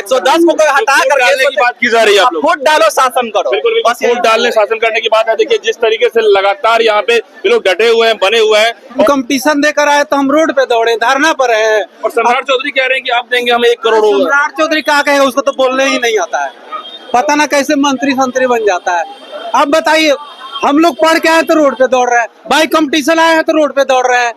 110 को हटा करके की बात की जा रही है। आप लोग वोट डालो, शासन करो। बिल्कुल वोट डालने शासन करने की बात है। देखिए जिस तरीके से लगातार यहाँ पे लोग डटे हुए हैं, बने हुए हैं। कंपटीशन देकर आए तो हम रोड पे दौड़े, धरना पर है। और सम्राट चौधरी कह रहे हैं कि आप देंगे हमें 1 करोड़। सम्राट चौधरी क्या कहेगा, उसको तो बोलने ही नहीं आता है। पता ना कैसे मंत्री संतरी बन जाता है। अब बताइए, हम लोग पढ़ के आए तो रोड पे दौड़ रहे हैं, भाई कंपटीशन आए हैं तो रोड पे दौड़ रहे हैं।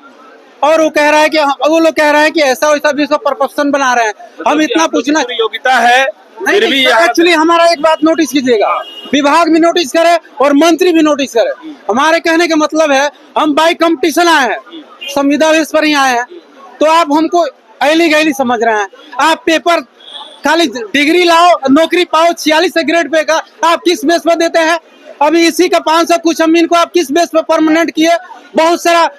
और वो कह रहा है कि वो लोग कह रहे हैं कि ऐसा वैसा भी सब परसेप्शन बना रहे हैं। हम इतना पूछना योग्यता है फिर भी एक्चुअली हमारा एक बात नोटिस कीजिएगा, विभाग भी नोटिस करे और मंत्री भी नोटिस करे। हमारे कहने का मतलब है हम बाई कंपटीशन आए हैं, संविदा बेस पर ही आए हैं, तो आप हमको ऐली गैली समझ रहे हैं। आप पेपर खाली डिग्री लाओ, नौकरी पाओ, 46 ग्रेड पे का आप किस बेस पर देते हैं? अभी इसी का 500 कुछ हम इनको आप किस बेस पे परमानेंट किए? बहुत सारा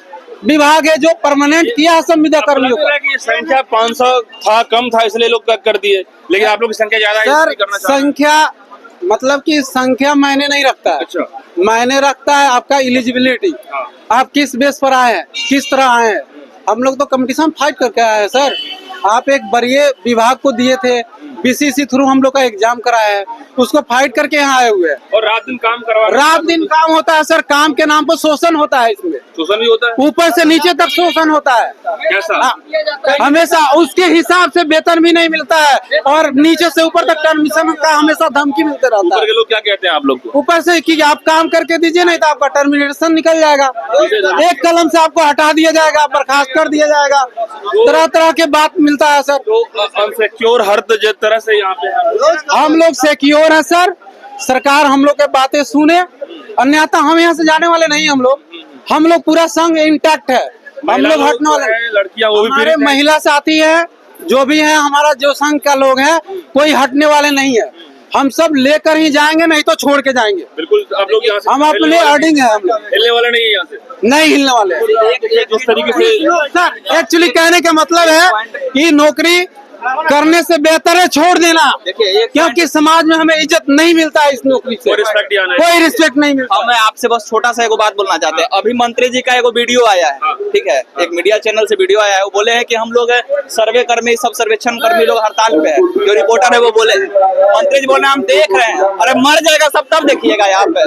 विभाग है जो परमानेंट किया है संविदा कर्मियों का। संख्या 500 था, कम था, इसलिए लोग कर दिए, लेकिन आप लोग की संख्या ज्यादा है। सर संख्या मतलब कि संख्या मायने नहीं रखता है। अच्छा। मायने रखता है आपका एलिजिबिलिटी। आप किस बेस पर आए हैं, किस तरह आए हैं। हम लोग तो कंपटीशन फाइट करके आए हैं सर। आप एक बड़े विभाग को दिए थे, बीसीसी थ्रू हम लोग का एग्जाम कराया है, उसको फाइट करके यहाँ आए हुए हैं। और रात दिन काम करवा, रात दिन काम होता है सर। काम के नाम पर शोषण होता है, इसमें शोषण भी होता है, ऊपर से नीचे तक शोषण होता है। कैसा? हमेशा उसके हिसाब से वेतन भी नहीं मिलता है और नीचे से ऊपर तक टर्मिनेशन का हमेशा धमकी मिलते रहता ऊपर है। के लोग क्या कहते हैं आप लोग को? ऊपर से कि आप काम करके दीजिए, नहीं तो आपका टर्मिनेशन निकल जाएगा, एक कलम से आपको हटा दिया जाएगा, बर्खास्त कर दिया जाएगा, तरह तरह के बात मिलता है सर। तो अनसिक्योर हर तरह से यहाँ पे है। हम लोग सिक्योर है सर, सरकार हम लोग के बातें सुने, अन्यथा हम यहाँ से जाने वाले नहीं। हम लोग पूरा संघ इंटैक्ट है, हम लोग हटने वाले। लड़कियां वो भी हमारे महिला साथी है, जो भी है हमारा जो संघ का लोग है, कोई हटने वाले नहीं है। हम सब लेकर ही जाएंगे, नहीं तो छोड़ के जाएंगे। बिल्कुल आप लोग यहाँ से हम अपने अर्डिंग है, हम लोग हिलने वाले नहीं है यहाँ से, नहीं हिलने वाले। जिस तरीके से सर एक्चुअली कहने का मतलब है कि नौकरी करने से बेहतर है छोड़ देना, क्योंकि समाज में हमें इज्जत नहीं मिलता है इस नौकरी से, कोई रिस्पेक्ट नहीं मिलता। मैं आपसे बस छोटा सा एक बात बोलना चाहते हैं। अभी मंत्री जी का एक वीडियो आया है, ठीक है, एक मीडिया चैनल से वीडियो आया है। वो बोले हैं कि हम लोग सर्वे कर्मी, सब सर्वेक्षण कर्मी लोग हड़ताल पे है। जो रिपोर्टर है वो बोले, मंत्री जी बोले हम देख रहे हैं। अरे मर जाएगा सब तब देखिएगा, यहाँ पे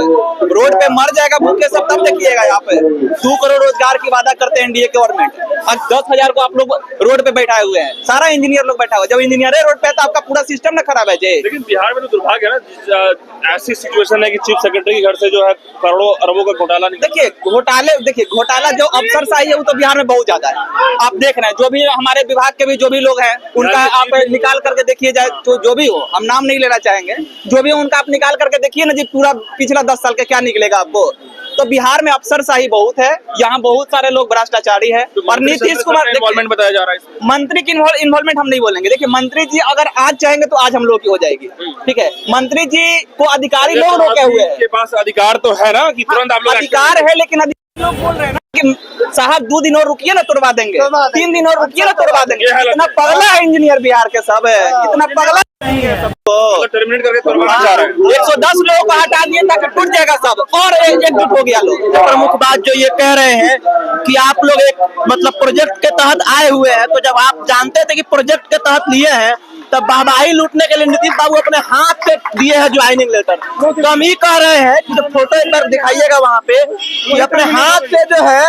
रोड पे मर जाएगा भूखे सब तब देखिएगा। यहाँ पे 2 करोड़ रोजगार की वादा करते हैं एनडीए गवर्नमेंट, आज 10,000 को आप लोग रोड पे बैठाए हुए हैं, सारा इंजीनियर लोग बैठा हुआ। जब इंजीनियर रोड पे है तो आपका पूरा सिस्टम ना खराब है जी। लेकिन बिहार में तो दुर्भाग्य है ना, ऐसी सिचुएशन है कि चीफ सेक्रेटरी के घर से जो है करोड़ों अरबों का घोटाला निकला। देखिए घोटाला जो अफसरशाही है वो तो बिहार में बहुत ज्यादा है। आप देख रहे हैं, जो भी हमारे विभाग के भी जो भी लोग हैं उनका आप निकाल करके देखिए जाए, तो जो भी हो, हम नाम नहीं लेना चाहेंगे, जो भी उनका आप निकाल करके देखिए ना जी, पूरा पिछला 10 साल का क्या निकलेगा आपको। तो बिहार में अफसरशाही बहुत है, यहाँ बहुत सारे लोग भ्रष्टाचारी है। और नीतीश कुमार इन्वॉल्वमेंट बताया जा रहा है, मंत्री की इन्वॉल्वमेंट हम नहीं बोलेंगे। देखिए मंत्री जी अगर आज चाहेंगे तो आज हम लोग की हो जाएगी, ठीक है। मंत्री जी को अधिकारी लोग रोके हुए हैं, के पास अधिकार तो है ना कि तुरंत आप लोग अधिकार है, लेकिन लोग बोल रहे हैं ना कि साहब 2 दिन और रुकिए ना तोड़वा देंगे, 3 दिन और रुकिए ना तोड़वा देंगे। इतना पगला है इंजीनियर बिहार के सब है, इतना पगला टर्मिनेट करके तोड़वाना चाह रहे हैं। 110 लोगों को हटा दिए ताकि टूट जाएगा सब, और एकजुट हो गया लोग। प्रमुख बात जो ये कह रहे हैं कि आप लोग एक मतलब प्रोजेक्ट के तहत आए हुए हैं, तो जब आप जानते थे कि प्रोजेक्ट के तहत लिए हैं, तब वाहवाही लूटने के लिए नीतीश बाबू अपने हाथ से दिए हैं ज्वाइनिंग लेटर। तो हम ये कह रहे हैं कि जो फोटो एक बार दिखाइएगा वहाँ पे, कि अपने हाथ से जो है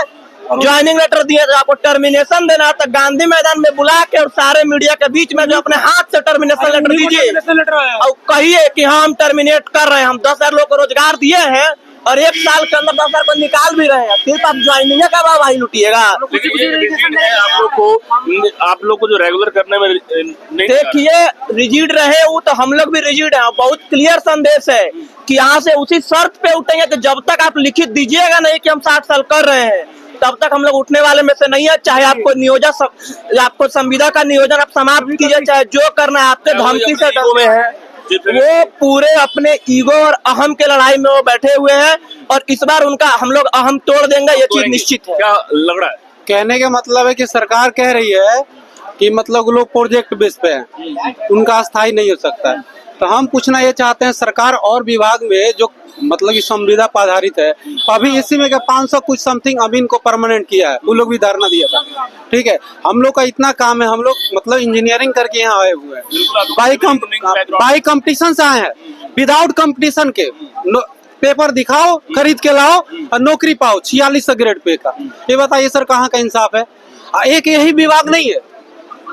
ज्वाइनिंग लेटर दिए। तो आपको टर्मिनेशन देना तो गांधी मैदान में बुला के और सारे मीडिया के बीच में जो अपने हाथ से टर्मिनेशन लेटर दीजिए और कहिए कि हाँ हम टर्मिनेट कर रहे हैं, हम 10,000 लोग को रोजगार दिए हैं और 1 साल के अंदर 10,000 को निकाल भी रहे हैं, सिर्फ आप ज्वाइनिंग का वाहवाही लुटिएगा। आप लोग को जो रेगुलर करने में नहीं, देखिए रिजिड रहे वो तो हम लोग भी रिजिड हैं। बहुत क्लियर संदेश है कि यहाँ से उसी शर्त पे उठेंगे कि जब तक आप लिखित दीजिएगा नहीं कि हम 60 साल कर रहे हैं, तब तक हम लोग उठने वाले में से नहीं है। चाहे आपको नियोजन, आपको संविदा का नियोजन आप समाप्त कीजिए, चाहे जो करना है, आपके धमकी से डर में है। वो पूरे अपने ईगो और अहम के लड़ाई में वो बैठे हुए हैं और इस बार उनका हम लोग अहम तोड़ देंगे, ये चीज निश्चित है। क्या लग रहा है? कहने का मतलब है कि सरकार कह रही है कि मतलब लोग प्रोजेक्ट बेस पे हैं, उनका स्थायी नहीं हो सकता है। तो हम पूछना ये चाहते हैं सरकार और विभाग में जो मतलब कि संविदा पर आधारित है, अभी इसी में क्या 500 कुछ समथिंग अभी इनको परमानेंट किया है, वो लोग भी धरना दिया था। ठीक है, हम लोग का इतना काम है, हम लोग मतलब इंजीनियरिंग करके यहाँ आए हुए हैं, बाई कंपटीशन से आए हैं, विदाउट कंपटीशन के पेपर दिखाओ, खरीद के लाओ और नौकरी पाओ 46 ग्रेड पे का। ये बताइए सर कहाँ का इंसाफ है? एक यही विभाग नहीं है,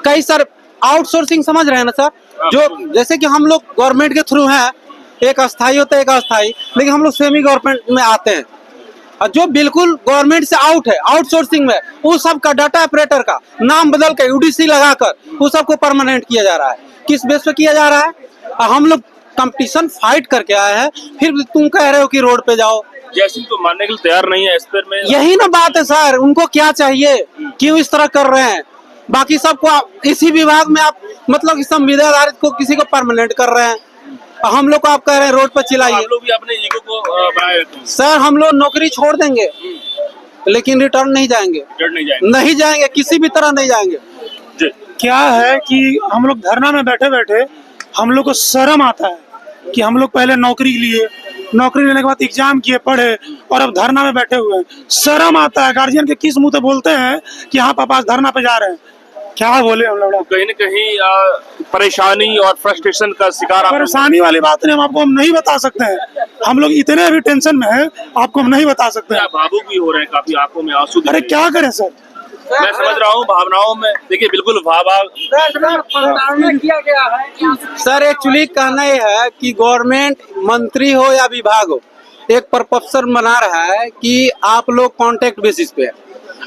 कई सर आउटसोर्सिंग समझ रहे हैं ना सर, जो जैसे कि हम लोग गवर्नमेंट के थ्रू हैं, एक अस्थाई होता है एक अस्थाई, लेकिन हम लोग सेमी गवर्नमेंट में आते हैं और जो बिल्कुल गवर्नमेंट से आउट है, आउटसोर्सिंग में, वो सब का डाटा ऑपरेटर का नाम बदल कर यूडीसी लगाकर वो सबको परमानेंट किया जा रहा है। किस बेस पे किया जा रहा है? हम लोग कंपटीशन फाइट करके आए हैं, फिर तुम कह रहे हो कि रोड पे जाओ। जयसिंह तो मानने के लिए तैयार नहीं है इस पर में। यही ना बात है सर, उनको क्या चाहिए, क्यों इस तरह कर रहे हैं? बाकी सबको इसी विभाग में आप मतलब संविदा आधारित को किसी को परमानेंट कर रहे हैं, हम लोग को आप कह रहे हैं रोड पर चिल्लाइए। आप लोग भी अपने ईगो को बनाए रखते हैं। सर हम लोग नौकरी छोड़ देंगे लेकिन रिटर्न नहीं जाएंगे, नहीं जाएंगे, किसी भी तरह नहीं जाएंगे। क्या है कि हम लोग धरना में बैठे बैठे हम लोग को शर्म आता है कि हम लोग पहले नौकरी लिए, नौकरी लेने के बाद एग्जाम किए, पढ़े और अब धरना में बैठे हुए हैं। शर्म आता है, गार्जियन के किस मुंह से बोलते हैं कि हाँ पापा धरना पे जा रहे हैं, क्या बोले हम लोग? कहीं न कहीं परेशानी और फ्रस्ट्रेशन का शिकार। परेशानी वाली बात नहीं, हम आपको हम नहीं बता सकते हैं, हम लोग इतने अभी टेंशन में हैं, आपको हम नहीं बता सकते हैं। भावुक भी हो रहे हैं, काफी आंखों में आंसू। अरे क्या करें सर, मैं समझ रहा हूँ भावनाओं में, देखिए बिल्कुल सर एक्चुअली कहना ये है कि गवर्नमेंट मंत्री हो या विभाग हो, एक प्रपोजल बना रहा है कि आप लोग कॉन्ट्रैक्ट बेसिस पे है,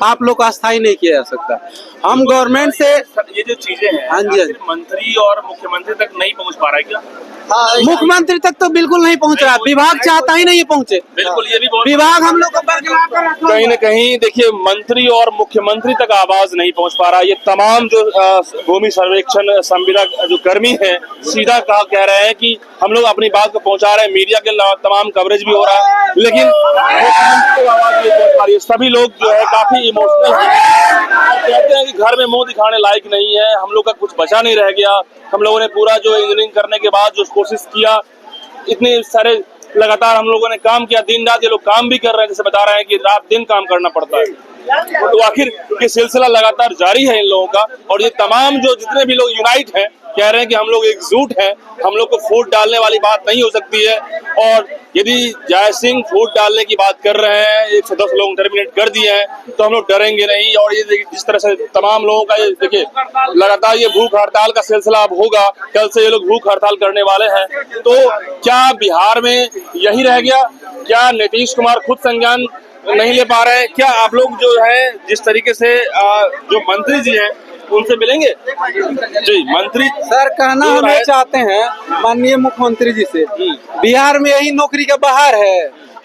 आप लोग को अस्थायी नहीं किया जा सकता। हम गवर्नमेंट से ये जो चीजें हैं, हाँ जी, मंत्री और मुख्यमंत्री तक नहीं पहुंच पा रहा है क्या? मुख्यमंत्री तक तो बिल्कुल नहीं पहुंच रहा, विभाग चाहता ही नहीं पहुंचे। बिल्कुल, ये भी विभाग हम लोग को बरकरार कर रखा है। कहीं न कहीं देखिए मंत्री और मुख्यमंत्री तक आवाज नहीं पहुंच पा रहा। ये तमाम जो भूमि सर्वेक्षण संविदा जो कर्मी है, सीधा कह रहे हैं कि हम लोग अपनी बात को पहुंचा रहे हैं, मीडिया के तमाम कवरेज भी हो रहा है, लेकिन मुख्यमंत्री तक आवाज नहीं पहुंच पा रही है। सभी लोग जो है काफी इमोशनल हैं, कहते हैं कि घर में मुंह दिखाने लायक नहीं है, हम लोग का कुछ बचा नहीं रह गया। हम लोगों ने पूरा जो इंजीनियरिंग करने के बाद जो कोशिश किया, इतने सारे लगातार हम लोगों ने काम किया, दिन रात ये लोग काम भी कर रहे हैं, जैसे बता रहे हैं कि रात दिन काम करना पड़ता है। तो आखिर ये सिलसिला लगातार जारी है इन लोगों का, और ये तमाम जो जितने भी लोग यूनाइट हैं, कह रहे हैं कि हम लोग एकजुट हैं, हम लोग को फूट डालने वाली बात नहीं हो सकती है। और यदि जयसिंह फूट डालने की बात कर रहे हैं, 110 लोग टर्मिनेट कर दिए हैं, तो हम लोग डरेंगे नहीं। और ये देखिए जिस तरह से तमाम लोगों का ये देखिए लगातार ये भूख हड़ताल का सिलसिला अब होगा, कल से ये लोग भूख हड़ताल करने वाले हैं। तो क्या बिहार में यही रह गया? क्या नीतीश कुमार खुद संज्ञान नहीं ले पा रहे हैं? क्या आप लोग जो है जिस तरीके से जो मंत्री जी हैं उनसे मिलेंगे? जी मंत्री सर कहना हम ये चाहते हैं माननीय मुख्यमंत्री जी से, बिहार में यही नौकरी का बहार है,